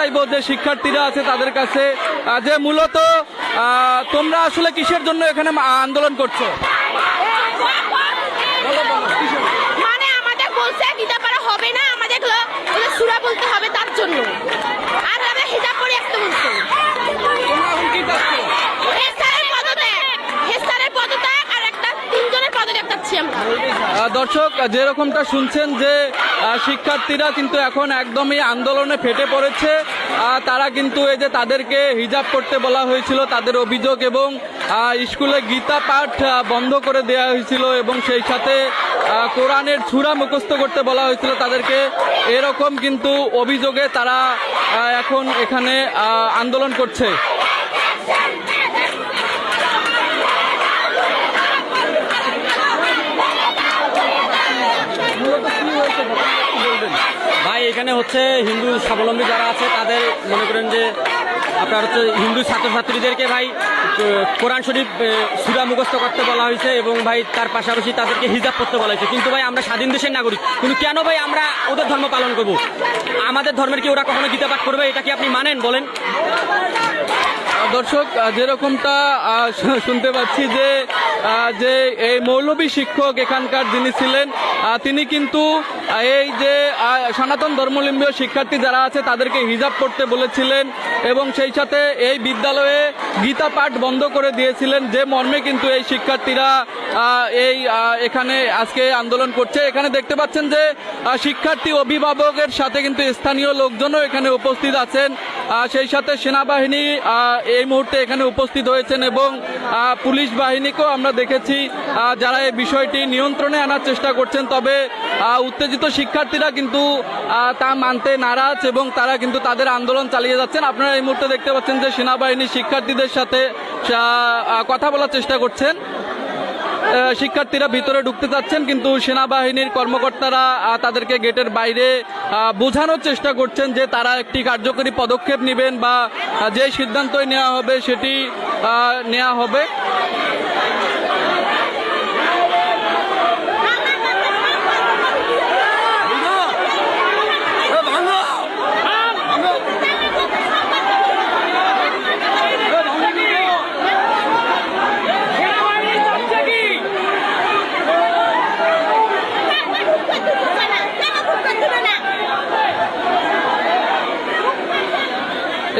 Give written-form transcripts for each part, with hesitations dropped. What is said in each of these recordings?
চাইবো যে শিক্ষার্থীরা আছে তাদের কাছে, যে মূলত তোমরা আসলে কিসের জন্য এখানে আন্দোলন করছো? মানে আমাদের বলছে গীতা পড়া হবে না, আমাদের সূরা বলতে হবে, তার জন্য। আর আমরা হিজাব পরে আসতে বলছি। দর্শক, যেরকমটা শুনছেন যে শিক্ষার্থীরা কিন্তু এখন একদমই আন্দোলনে ফেটে পড়েছে। তারা কিন্তু এই যে তাদেরকে হিজাব করতে বলা হয়েছিল তাদের অভিযোগ, এবং স্কুলে গীতা পাঠ বন্ধ করে দেওয়া হয়েছিল, এবং সেই সাথে কোরআনের সূরা মুখস্থ করতে বলা হয়েছিল তাদেরকে, এরকম কিন্তু অভিযোগে তারা এখন এখানে আন্দোলন করছে। ভাই এখানে হচ্ছে হিন্দু স্বাবলম্বী যারা আছে তাদের মনে করেন যে আপনার হচ্ছে হিন্দু ছাত্রছাত্রীদেরকে ভাই কোরআন শরীফ সূরা মুখস্থ করতে বলা হয়েছে, এবং ভাই তার পাশাপাশি তাদেরকে হিজাব করতে বলা হয়েছে। কিন্তু ভাই আমরা স্বাধীন দেশের নাগরিক, কিন্তু কেন ভাই আমরা ওদের ধর্ম পালন করব? আমাদের ধর্মের কি ওরা কখনো গীতা পাঠ করবে? এটা কি আপনি মানেন বলেন? দর্শক, যেরকমটা শুনতে পাচ্ছি যে যে এই মৌলবী শিক্ষক এখানকার যিনি ছিলেন, তিনি কিন্তু এই যে সনাতন ধর্মাবলম্বী শিক্ষার্থী যারা আছে তাদেরকে হিজাব করতে বলেছিলেন, এবং সেই সাথে এই বিদ্যালয়ে গীতা পাঠ বন্ধ করে দিয়েছিলেন, যে মর্মে কিন্তু এই শিক্ষার্থীরা এই এখানে আজকে আন্দোলন করছে। এখানে দেখতে পাচ্ছেন যে শিক্ষার্থী অভিভাবকের সাথে কিন্তু স্থানীয় লোকজনও এখানে উপস্থিত আছেন, সেই সাথে সেনাবাহিনী এই মুহূর্তে এখানে উপস্থিত হয়েছেন, এবং পুলিশ বাহিনীকেও আমরা দেখেছি যারা এই বিষয়টি নিয়ন্ত্রণে আনার চেষ্টা করছেন। তবে উত্তেজিত শিক্ষার্থীরা কিন্তু তা মানতে নারাজ, এবং তারা কিন্তু তাদের আন্দোলন চালিয়ে যাচ্ছেন। আপনারা এই মুহূর্তে দেখতে পাচ্ছেন যে সেনাবাহিনী শিক্ষার্থীদের সাথে কথা বলার চেষ্টা করছেন। শিক্ষার্থীরা ভিতরে ঢুকতে চাচ্ছেন, কিন্তু সেনাবাহিনীর কর্মকর্তারা তাদেরকে গেটের বাইরে বোঝানোর চেষ্টা করছেন যে তারা একটি কার্যকরী পদক্ষেপ নেবেন, বা যে সিদ্ধান্তই নেওয়া হবে সেটি নেওয়া হবে।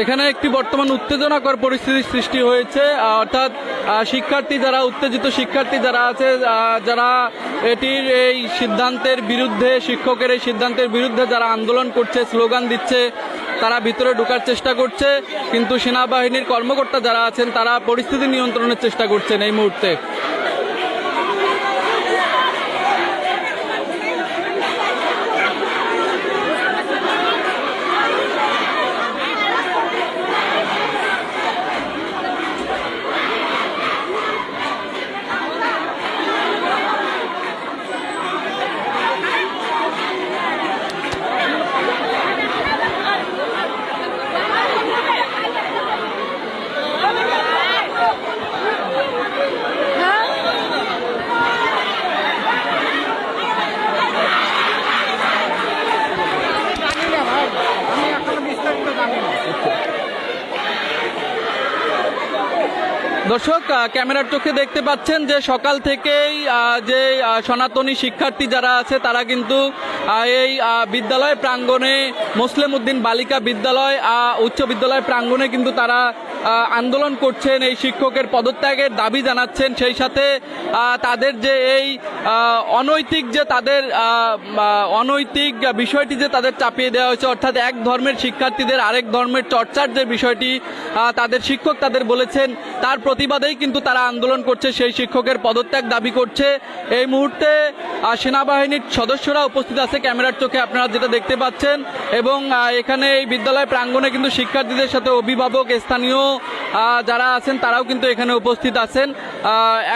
এখানে একটি বর্তমান উত্তেজনাকর পরিস্থিতির সৃষ্টি হয়েছে, অর্থাৎ শিক্ষার্থী যারা উত্তেজিত শিক্ষার্থী যারা আছে, যারা এটির এই সিদ্ধান্তের বিরুদ্ধে, শিক্ষকের এই সিদ্ধান্তের বিরুদ্ধে যারা আন্দোলন করছে, স্লোগান দিচ্ছে, তারা ভিতরে ঢোকার চেষ্টা করছে, কিন্তু সেনাবাহিনীর কর্মকর্তা যারা আছেন তারা পরিস্থিতি নিয়ন্ত্রণের চেষ্টা করছেন এই মুহূর্তে। দর্শক, ক্যামেরার চোখে দেখতে পাচ্ছেন যে সকাল থেকেই যে সনাতনী শিক্ষার্থী যারা আছে তারা কিন্তু এই বিদ্যালয় প্রাঙ্গণে, মুসলিম উদ্দিন বালিকা বিদ্যালয় উচ্চ বিদ্যালয় প্রাঙ্গণে কিন্তু তারা আন্দোলন করছেন, এই শিক্ষকের পদত্যাগের দাবি জানাচ্ছেন। সেই সাথে তাদের যে এই অনৈতিক যে তাদের অনৈতিক বিষয়টি যে তাদের চাপিয়ে দেওয়া হয়েছে, অর্থাৎ এক ধর্মের শিক্ষার্থীদের আরেক ধর্মের চর্চার যে বিষয়টি তাদের শিক্ষক তাদের বলেছেন, তার প্রতিবাদেই কিন্তু তারা আন্দোলন করছে, সেই শিক্ষকের পদত্যাগ দাবি করছে। এই মুহূর্তে সেনাবাহিনীর সদস্যরা উপস্থিত আছে ক্যামেরার চোখে আপনারা যেটা দেখতে পাচ্ছেন, এবং এখানে এই বিদ্যালয় প্রাঙ্গণে কিন্তু শিক্ষার্থীদের সাথে অভিভাবক, স্থানীয় যারা আছেন তারাও কিন্তু এখানে উপস্থিত আছেন।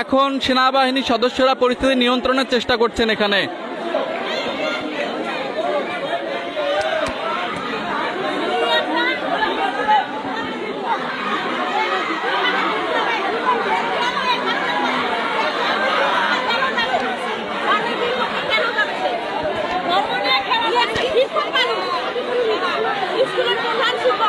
এখন সেনাবাহিনীর সদস্যরা পরিস্থিতি নিয়ন্ত্রণের চেষ্টা করছেন এখানে। স্কুলের প্রধান শিক্ষক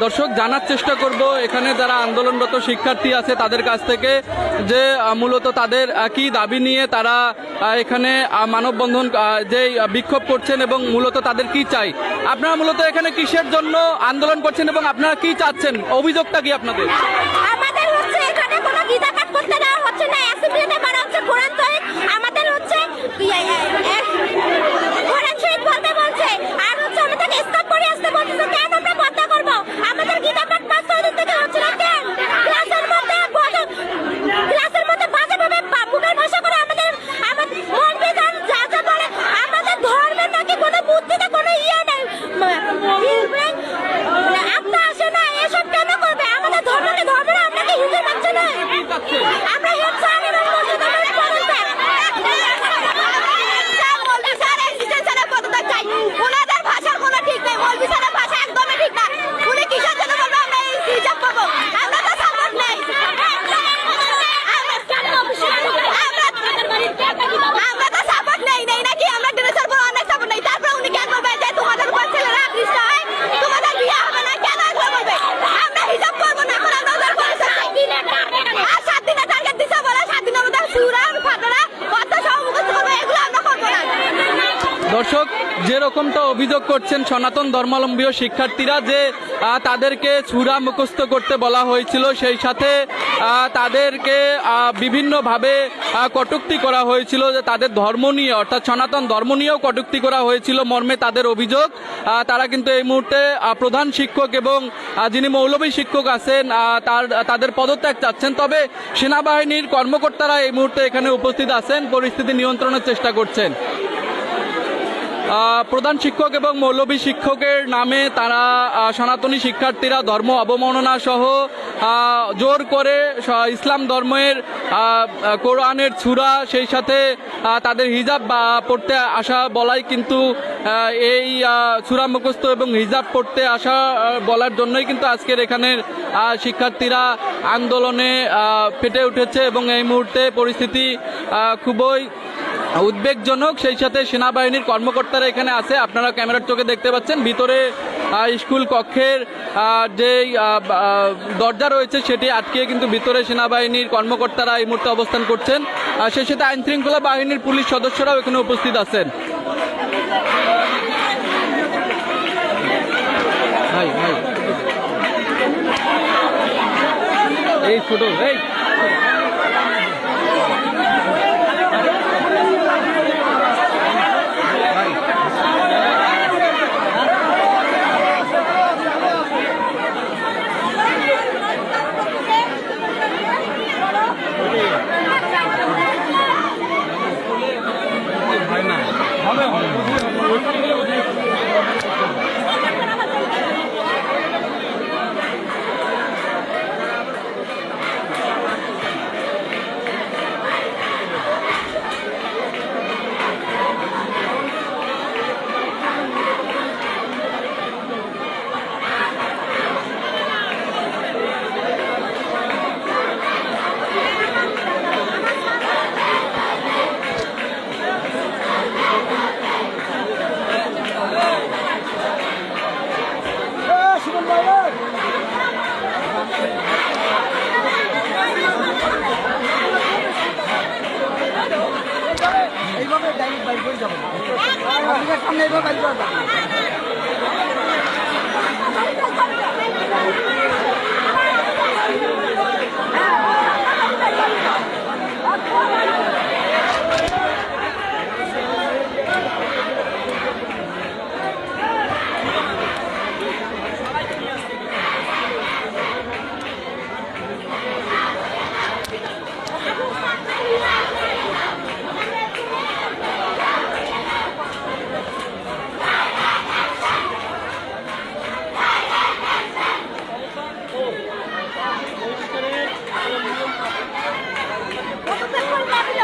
দর্শক জানার চেষ্টা করব এখানে যারা আন্দোলনরত শিক্ষার্থী আছে তাদের কাছ থেকে যে মূলত তাদের কি দাবি নিয়ে তারা এখানে মানববন্ধন যে বিক্ষোভ করছেন এবং মূলত তাদের কি চাই। আপনারা মূলত এখানে কিসের জন্য আন্দোলন করছেন এবং আপনারা কি চাচ্ছেন, অভিযোগটা কি আপনাদের? আমাদের হচ্ছে এখানে কোনো গীতা পাঠ করতে দেওয়া হচ্ছে না, অ্যাসেম্বলিতে করা হচ্ছে কোরআন শরীফ, আমাদের হচ্ছে কোরআন শরীফ বলতে বলছে, আর হচ্ছে আমাদের স্টপ করে আসতে বলছে। কেন আমরা পর্দা করবো? আমাদের গীতা পাঠ 5 দিন থেকে হচ্ছে না কেন? ক্লাসের মধ্যে বাজে ভাবে মুখের ভাষা করে আমাদের মৌলবি যা যা বলে, আমাদের ধর্মের নাকি কোনো বুদ্ধিতে কোনো ইয়ে নেই, আত্মা আসে না। এসব কেন করবে? আমাদের ধর্মকে ধর্ম না, আপনাকে হিন্দু মানছে না। আমরা হিংসা আনি না, মসজিদে নামাজ পড়তে মৌলবি স্যার এক্সিস্টেন্স স্যারের পদত্যাগ চাই। ওনাদের ভাষার কোনো ঠিক নেই, মৌলবি স্যারের ভাষা একদমই ঠিক না। উনি কিসের জন্য বলবো আমরা এই হিজাব পাবো? আমরা তো সাপোর্ট নেই। আমরা তো সাপোর্ট নেই নাকি? আমরা ড্রেসের পর অনেক সাপোর্ট নেই। তারপর উনি কেন বলবে যে তোমাদের উপর ছেলেরা আকৃষ্ট হয়, তোমাদের বিয়ে হবে না? কেন এগুলো বলবে? আমরা হিজাব করবো না, এখন আমরা ওদের পরিচয় চাই। আর 7 দিনের টার্গেট দিছে বলে 7 দিনের মধ্যে সুরা ফাতরা কত সব মুখস্থ করবো, এগুলো আমরা করবো না। দর্শক যেরকমটা অভিযোগ করছেন সনাতন ধর্মাবলম্বী শিক্ষার্থীরা যে তাদেরকে সূরা মুখস্থ করতে বলা হয়েছিল, সেই সাথে তাদেরকে বিভিন্নভাবে কটূক্তি করা হয়েছিল, যে তাদের ধর্ম নিয়ে অর্থাৎ সনাতন ধর্ম নিয়েও কটূক্তি করা হয়েছিল মর্মে তাদের অভিযোগ। তারা কিন্তু এই মুহূর্তে প্রধান শিক্ষক এবং যিনি মৌলবী শিক্ষক আছেন তাদের পদত্যাগ চাচ্ছেন। তবে সেনাবাহিনীর কর্মকর্তারা এই মুহূর্তে এখানে উপস্থিত আছেন, পরিস্থিতি নিয়ন্ত্রণের চেষ্টা করছেন। প্রধান শিক্ষক এবং মৌলবী শিক্ষকের নামে তারা সনাতনী শিক্ষার্থীরা ধর্ম অবমাননা সহ জোর করে ইসলাম ধর্মের কোরআনের সূরা, সেই সাথে তাদের হিজাব পড়তে আসা বলাই কিন্তু এই সূরা মুখস্থ এবং হিজাব পড়তে আসা বলার জন্যই কিন্তু আজকের এখানের শিক্ষার্থীরা আন্দোলনে ফেটে উঠেছে এবং এই মুহূর্তে পরিস্থিতি খুবই উদ্বেগজনক। সেই সাথে সেনাবাহিনীর কর্মকর্তারা এখানে আছে, আপনারা ক্যামেরার চোখে দেখতে পাচ্ছেন। ভিতরে স্কুল কক্ষের যে দরজা রয়েছে সেটি আটকে কিন্তু ভিতরে সেনাবাহিনীর কর্মকর্তারা এই মুহূর্তে অবস্থান করছেন। সেই সাথে আইন শৃঙ্খলা বাহিনীর পুলিশ সদস্যরাও এখানে উপস্থিত আছেন। এই ছোট এই কতক্ষণ লাগবে?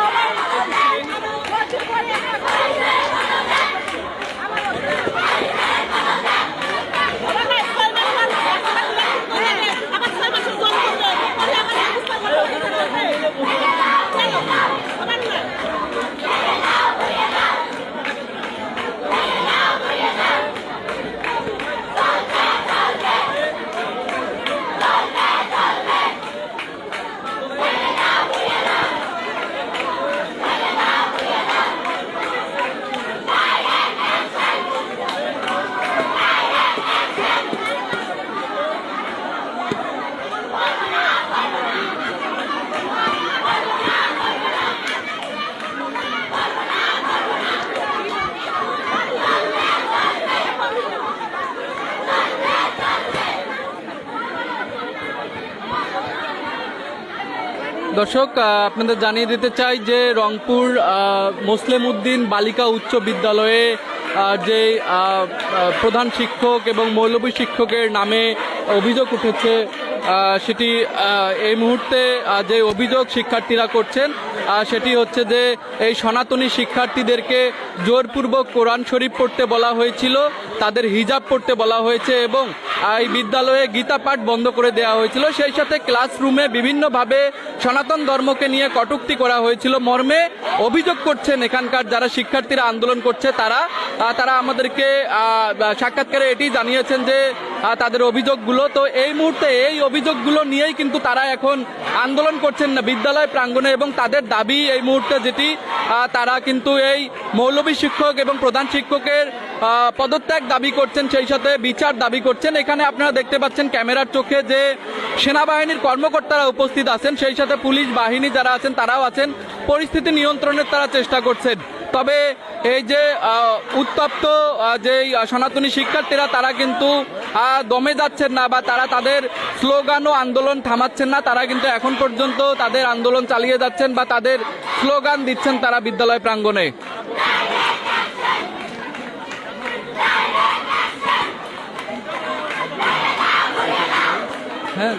দর্শক আপনাদের জানিয়ে দিতে চাই যে রংপুর মুসলিম উদ্দিন বালিকা উচ্চ বিদ্যালয়ে যে প্রধান শিক্ষক এবং মৌলভী শিক্ষকের নামে অভিযোগ উঠেছে সেটি এই মুহূর্তে যে অভিযোগ শিক্ষার্থীরা করছেন সেটি হচ্ছে যে এই সনাতনী শিক্ষার্থীদেরকে জোরপূর্বক কোরআন শরীফ পড়তে বলা হয়েছিল, তাদের হিজাব পড়তে বলা হয়েছে এবং এই বিদ্যালয়ে গীতা পাঠ বন্ধ করে দেওয়া হয়েছিল। সেই সাথে ক্লাসরুমে বিভিন্নভাবে সনাতন ধর্মকে নিয়ে কটূক্তি করা হয়েছিল মর্মে অভিযোগ করছেন এখানকার যারা শিক্ষার্থীরা আন্দোলন করছে তারা আমাদেরকে সাক্ষাৎকারে এটি জানিয়েছেন যে তাদের অভিযোগগুলো। তো এই মুহূর্তে এই অভিযোগগুলো নিয়েই কিন্তু তারা এখন আন্দোলন করছেন না বিদ্যালয় প্রাঙ্গণে এবং তাদের দাবি এই মুহূর্তে যেটি তারা কিন্তু এই মৌলভী শিক্ষক এবং প্রধান শিক্ষকের পদত্যাগ দাবি করছেন, সেই সাথে বিচার দাবি করছেন। এখানে আপনারা দেখতে পাচ্ছেন ক্যামেরার চোখে যে সেনাবাহিনীর কর্মকর্তারা উপস্থিত আছেন, সেই সাথে পুলিশ বাহিনী যারা আছেন তারাও আছেন, পরিস্থিতি নিয়ন্ত্রণের তারা চেষ্টা করছেন। তবে এই যে উত্তপ্ত যে সনাতনী শিক্ষার্থীরা তারা কিন্তু দমে যাচ্ছেন না বা তারা তাদের স্লোগান ও আন্দোলন থামাচ্ছেন না, তারা কিন্তু এখন পর্যন্ত তাদের আন্দোলন চালিয়ে যাচ্ছেন বা তাদের স্লোগান দিচ্ছেন তারা বিদ্যালয় প্রাঙ্গণে। হ্যাঁ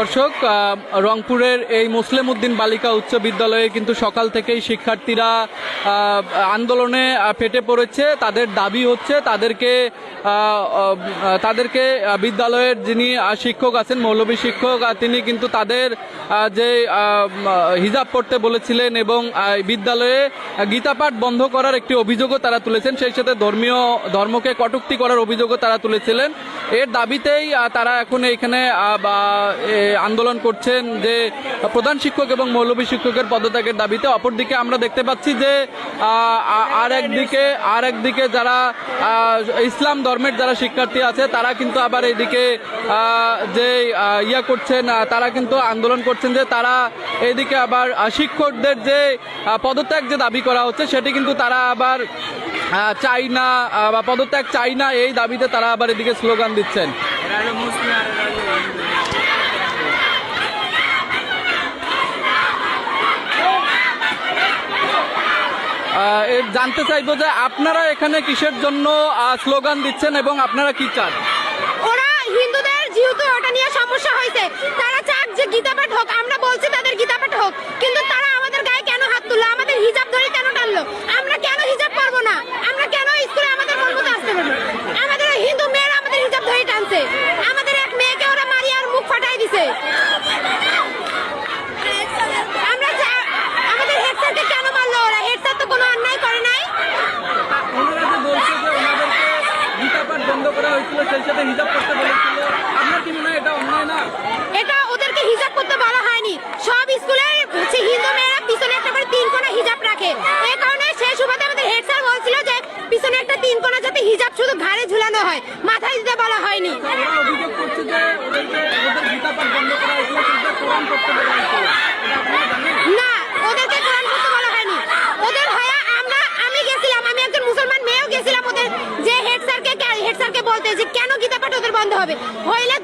দর্শক রংপুরের এই মুসলিম উদ্দিন বালিকা উচ্চ বিদ্যালয়ে কিন্তু সকাল থেকেই শিক্ষার্থীরা আন্দোলনে ফেটে পড়েছে। তাদের দাবি হচ্ছে তাদেরকে বিদ্যালয়ের যিনি শিক্ষক আছেন মৌলভী শিক্ষক তিনি কিন্তু তাদের যে হিজাব পড়তে বলেছিলেন এবং বিদ্যালয়ে গীতাপাঠ বন্ধ করার একটি অভিযোগও তারা তুলেছেন, সেই সাথে ধর্মকে কটূক্তি করার অভিযোগও তারা তুলেছিলেন। এর দাবিতেই তারা এখন এখানে আন্দোলন করছেন যে প্রধান শিক্ষক এবং মৌলভী শিক্ষকের পদত্যাগের দাবিতে। অপরদিকে আমরা দেখতে পাচ্ছি যে আর একদিকে যারা ইসলাম ধর্মের যারা শিক্ষার্থী আছে তারা কিন্তু আবার এইদিকে যে করছেন, তারা কিন্তু আন্দোলন করছেন যে তারা এইদিকে আবার শিক্ষকদের যে পদত্যাগ যে দাবি করা হচ্ছে সেটি কিন্তু তারা আবার চাই না বা পদত্যাগ চাই না, এই দাবিতে তারা আবার এদিকে স্লোগান দিচ্ছেন। জানতে চাইবো যে আপনারা এখানে কিসের জন্য স্লোগান দিচ্ছেন এবং আপনারা কি চান? ওরা হিন্দুদের যেহেতু ওটা নিয়ে সমস্যা হয়েছে, তারা চাক যে গীতা পাঠ হোক। আমরা বলছি তাদের গীতা পাঠ হোক, কিন্তু তারা আমাদের গায়ে কেন হাত তুললো, আমাদের হিজাব ধরে কেন টানলো? আমরা কেন হিজাব পারবো না? আমরা কেন স্কুলে আমাদের মন মতো আসতে পারবো? আমাদের হিন্দু মেয়েরা আমাদের হিজাব ধরে টানছে, আমাদের এক মেয়েকে ওরা মারি আর মুখ ফাটাই দিছে। আমরা আমাদের হেড স্যারকে কেন মারলো ওরা? হেড স্যার তো কোনো অন্যায় করে নাই। ওনারা যে বলছে যে ওনাদেরকে গীতা পাঠ বন্ধ করা হয়েছিল, সেই সাথে হিজাব করতে বলেছিল, আপনার কি মনে হয় এটা অন্যায় না? এটা ওদেরকে হিজাব করতে বলা হয়নি। সব স্কুলের হিন্দু মেয়েরা পিছনে একটা করে 3 কোণা হিজাব রাখে, এই কারণে সেই সুবাদে আমাদের হেড স্যার বলছিল যে পিছনে একটা 3 কোণা যাতে হিজাব শুধু ঘাড়ে ঝুলানো হয়, মাথায় দিতে বলা হয়নি। ওরা অভিযোগ করছে যে ওদের গীতা পাঠ বন্ধ করা হয়েছিল, কিন্তু কোরআন পড়তে বলা হয়েছিল। এটা আপনারা জানেন? না, ওদেরকে কোরআন পড়তে বলা হয়নি। ওদের ভাইয়া আমি গেছিলাম, আমি একজন মুসলমান মেয়েও গেছিলাম ওদের যে হেড স্যারকে বলতে যে কেন গীতা পাঠ ওদের বন্ধ হবে। হইলে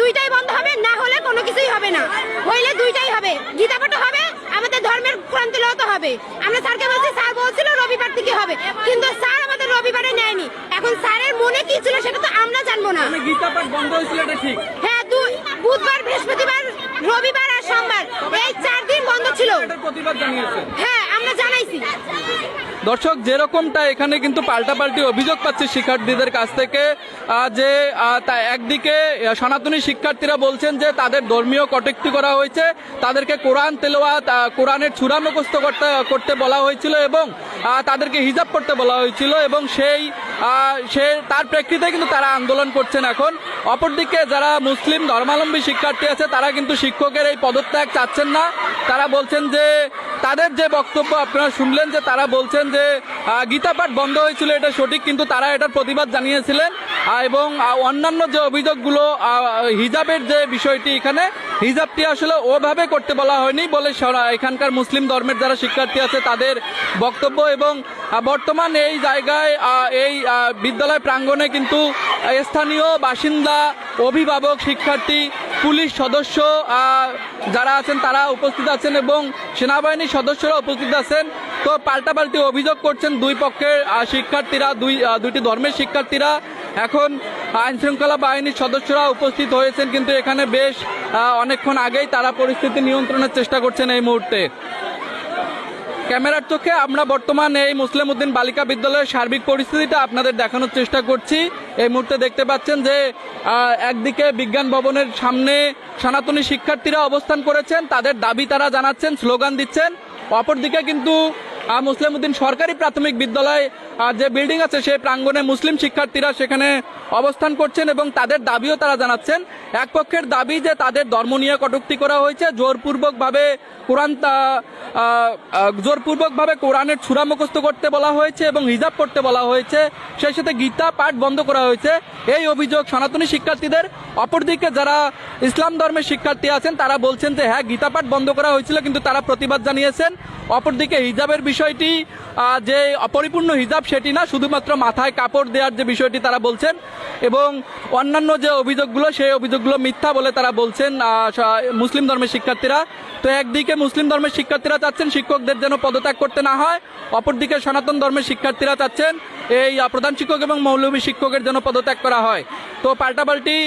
দুইটাই বন্ধ হবে, না হলে কোনো কিছুই হবে না। হইলে দুইটাই হবে, গীতা পাঠ হবে, আমাদের ধর্মের কোরআন তিলাওয়াত হবে। আমরা স্যারকে বলছি, স্যার বলছিল রবিবার থেকে হবে, কিন্তু স্যার আমাদের রবিবারে নেয়নি। এখন স্যারের মনে কি ছিল সেটা তো আমরা জানবো না। মানে গীতা পাঠ বন্ধ হয়েছিল এটা ঠিক? হ্যাঁ, বুধবার, বৃহস্পতিবার, রবিবার আর সোমবার এই 4 দিন বন্ধ ছিল। এটার প্রতিবাদ জানিয়েছেন? হ্যাঁ, আমরা জানাইছি। দর্শক, যেরকমটা এখানে কিন্তু পাল্টাপাল্টি অভিযোগ পাচ্ছে শিক্ষার্থীদের কাছ থেকে যে একদিকে সনাতনী শিক্ষার্থীরা বলছেন যে তাদের ধর্মীয় কটূক্তি করা হয়েছে, তাদেরকে কোরআন তেলাওয়াত, কোরআনের সূরা মুখস্থ করতে বলা হয়েছিল এবং তাদেরকে হিজাব করতে বলা হয়েছিল, এবং তার প্রেক্ষিতে কিন্তু তারা আন্দোলন করছেন এখন। অপরদিকে যারা মুসলিম ধর্মাবলম্বী শিক্ষার্থী আছে তারা কিন্তু শিক্ষকের এই পদত্যাগ চাচ্ছেন না। তারা বলছেন যে তাদের যে বক্তব্য আপনারা শুনলেন যে তারা বলছেন যে গীতা পাঠ বন্ধ হয়েছিল এটা সঠিক, কিন্তু তারা এটার প্রতিবাদ জানিয়েছিলেন। এবং অন্যান্য যে অভিযোগগুলো, হিজাবের যে বিষয়টি, এখানে হিজাবটি আসলে ওভাবে করতে বলা হয়নি বলে এখানকার মুসলিম ধর্মের যারা শিক্ষার্থী আছে তাদের বক্তব্য। এবং বর্তমান এই জায়গায় এই বিদ্যালয় প্রাঙ্গণে কিন্তু স্থানীয় বাসিন্দা, অভিভাবক, শিক্ষার্থী, পুলিশ সদস্য যারা আছেন তারা উপস্থিত আছেন এবং সেনাবাহিনীর সদস্যরা উপস্থিত আছেন। তো পাল্টাপাল্টি অভিযোগ করছেন দুই পক্ষের শিক্ষার্থীরা, দুইটি ধর্মের শিক্ষার্থীরা। এখন আইনশৃঙ্খলা বাহিনীর সদস্যরা উপস্থিত হয়েছেন, কিন্তু এখানে বেশ অনেকক্ষণ আগেই তারা পরিস্থিতি নিয়ন্ত্রণের চেষ্টা করছেন এই মুহূর্তে। ক্যামেরার চোখে আমরা বর্তমানে এই মুসলিম উদ্দিন বালিকা বিদ্যালয়ের সার্বিক পরিস্থিতিটা আপনাদের দেখানোর চেষ্টা করছি। এই মুহূর্তে দেখতে পাচ্ছেন যে একদিকে বিজ্ঞান ভবনের সামনে সনাতনী শিক্ষার্থীরা অবস্থান করেছেন, তাদের দাবি তারা জানাচ্ছেন, স্লোগান দিচ্ছেন। অপরদিকে কিন্তু মুসলিম উদ্দিন সরকারি প্রাথমিক বিদ্যালয় যে বিল্ডিং আছে সেই প্রাঙ্গণে মুসলিম শিক্ষার্থীরা সেখানে অবস্থান করছেন এবং তাদের দাবিও তারা জানাচ্ছেন। এক পক্ষের দাবি যে তাদের ধর্ম নিয়ে কটূক্তি করা হয়েছে, জোরপূর্বকভাবে কোরআনের সূরা মুখস্থ করতে বলা হয়েছে এবং হিজাব করতে বলা হয়েছে, সেই সাথে গীতা পাঠ বন্ধ করা হয়েছে, এই অভিযোগ সনাতনী শিক্ষার্থীদের। অপরদিকে যারা ইসলাম ধর্মের শিক্ষার্থী আছেন তারা বলছেন যে হ্যাঁ, গীতা পাঠ বন্ধ করা হয়েছিল, কিন্তু তারা প্রতিবাদ জানিয়েছেন। অপরদিকে হিজাবের বিষয়টি যে অপরিপূর্ণ হিজাব সেটি না, শুধুমাত্র মাথায় কাপড় দেওয়ার যে বিষয়টি তারা বলছেন, এবং অন্যান্য যে অভিযোগগুলো সেই অভিযোগগুলো মিথ্যা বলে তারা বলছেন মুসলিম ধর্মের শিক্ষার্থীরা। তো একদিকে মুসলিম ধর্মের শিক্ষার্থীরা চাচ্ছেন শিক্ষকদের যেন পদত্যাগ করতে না হয়, অপরদিকে সনাতন ধর্মের শিক্ষার্থীরা চাচ্ছেন এই প্রধান শিক্ষক এবং মৌলভী শিক্ষকের যেন পদত্যাগ করা হয়। তো পাল্টাপাল্টি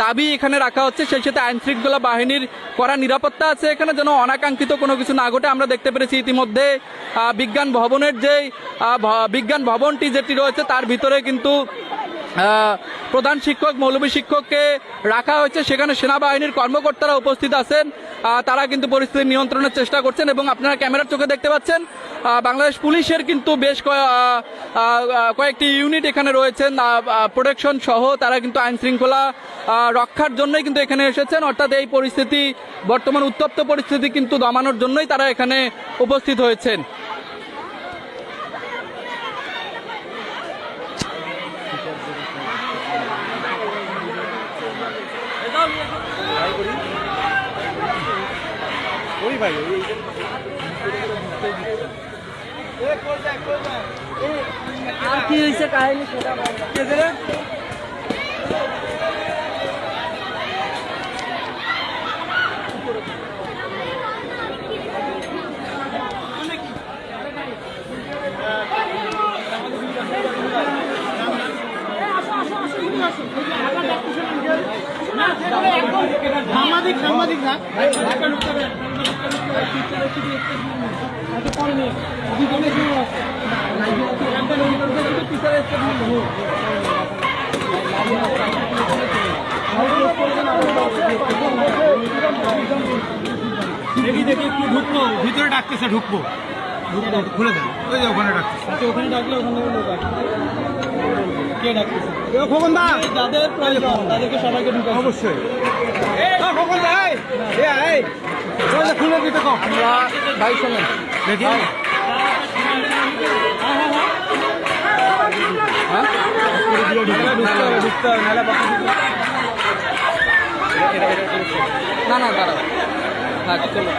দাবি এখানে রাখা হচ্ছে, সেই সাথে আইনশৃঙ্খলা বাহিনীর কড়া নিরাপত্তা আছে এখানে যেন অনাকাঙ্ক্ষিত কোনো কিছু না ঘটে। আমরা দেখতে পেরেছি ইতিমধ্যে বিজ্ঞান ভবনের যে বিজ্ঞান ভবনটি যেটি রয়েছে তার ভিতরে কিন্তু প্রধান শিক্ষক মৌলভী শিক্ষককে রাখা হয়েছে, সেখানে সেনাবাহিনীর কর্মকর্তারা উপস্থিত আছেন। তারা কিন্তু পরিস্থিতি নিয়ন্ত্রণের চেষ্টা করছেন এবং আপনারা ক্যামেরার চোখে দেখতে পাচ্ছেন বাংলাদেশ পুলিশের কিন্তু বেশ কয়েকটি ইউনিট এখানে রয়েছেন, প্রোটেকশন সহ। তারা কিন্তু আইন শৃঙ্খলা রক্ষার জন্যই কিন্তু এখানে এসেছেন, অর্থাৎ এই পরিস্থিতি, বর্তমান উত্তপ্ত পরিস্থিতি কিন্তু দমানোর জন্যই তারা এখানে উপস্থিত হয়েছেন। কি হয়েছে কাহিনী সেটা সাংবাদিক না দেখি দেখি একটু ঢুকবো, ভিতরে ডাকতেছে, ঢুকবো, খুলে দেন। ওই যে ওখানে ডাকতেছে, ওখানে ডাকলে ওখানে লোক আসবে। কে ডাকতেছে? খোকন দা, যাদের প্রয়োজন তাদেরকে সবাইকে ঢুকাই অবশ্যই। খোকন দা, খুলে দিতে কম। আমরা ভাই শোনেন, দেখি না না দাঁড়াও, হ্যাঁ চলো।